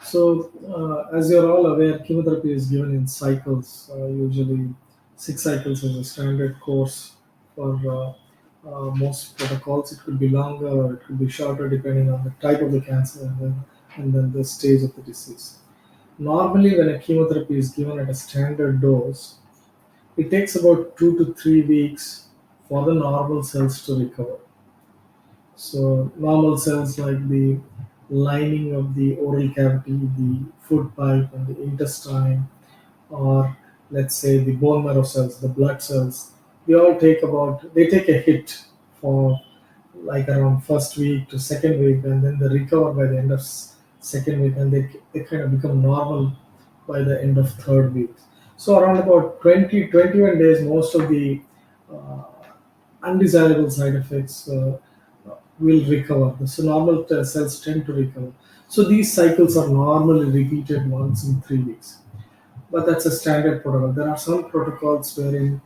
So, as you're all aware, chemotherapy is given in cycles. Usually, 6 cycles is a standard course for most protocols. It could be longer or it could be shorter depending on the type of the cancer and then the stage of the disease. Normally, when a chemotherapy is given at a standard dose, it takes about 2 to 3 weeks for the normal cells to recover. So normal cells like the lining of the oral cavity, the food pipe, and the intestine, or let's say the bone marrow cells, the blood cells, they take a hit for like around first week to second week, and then they recover by the end of second week, and they kind of become normal by the end of third week. So around about 20 to 21 days, most of the uh, undesirable side effects will recover. So normal cells tend to recover. So these cycles are normally repeated once in 3 weeks. But that's a standard protocol. There are some protocols wherein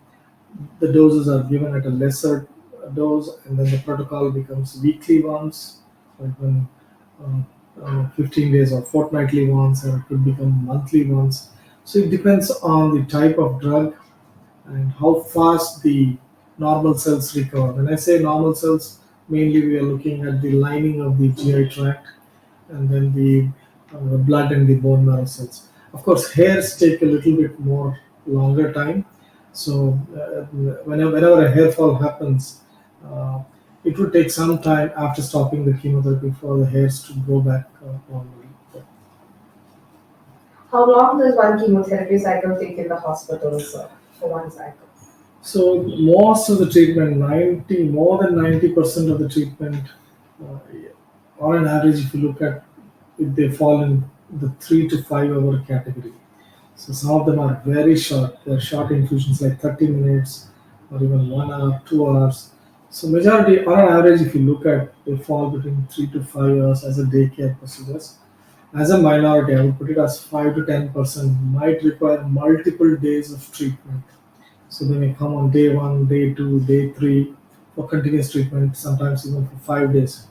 the doses are given at a lesser dose, and then the protocol becomes weekly ones, like when 15 days or fortnightly ones, or it could become monthly ones. So it depends on the type of drug and how fast the normal cells recover. When I say normal cells, mainly we are looking at the lining of the GI tract and then the blood and the bone marrow cells. Of course, hairs take a little bit more longer time. So whenever a hair fall happens, uh, it would take some time after stopping the chemotherapy for the hairs to grow back normally. How long does one chemotherapy cycle take in the hospital, sir, for one cycle? So most of the treatment, more than 90% of the treatment, uh, on an average, if you look at it, they fall in the 3 to 5 hour category. So some of them are very short. They're short infusions like 30 minutes or even 1 hour, 2 hours. So majority, on an average, if you look at, they fall between 3 to 5 hours as a daycare procedures. As a minority, I would put it as 5 to 10% might require multiple days of treatment. So they may come on day one, day two, day three for continuous treatment, sometimes even for 5 days.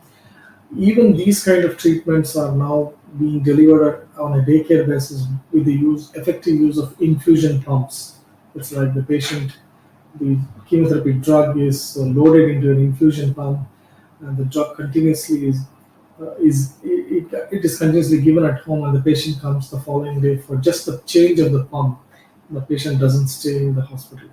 Even these kind of treatments are now being delivered on a daycare basis with the effective use of infusion pumps. It's like the chemotherapy drug is loaded into an infusion pump, and the drug continuously it is continuously given at home, and the patient comes the following day for just the change of the pump. The patient doesn't stay in the hospital.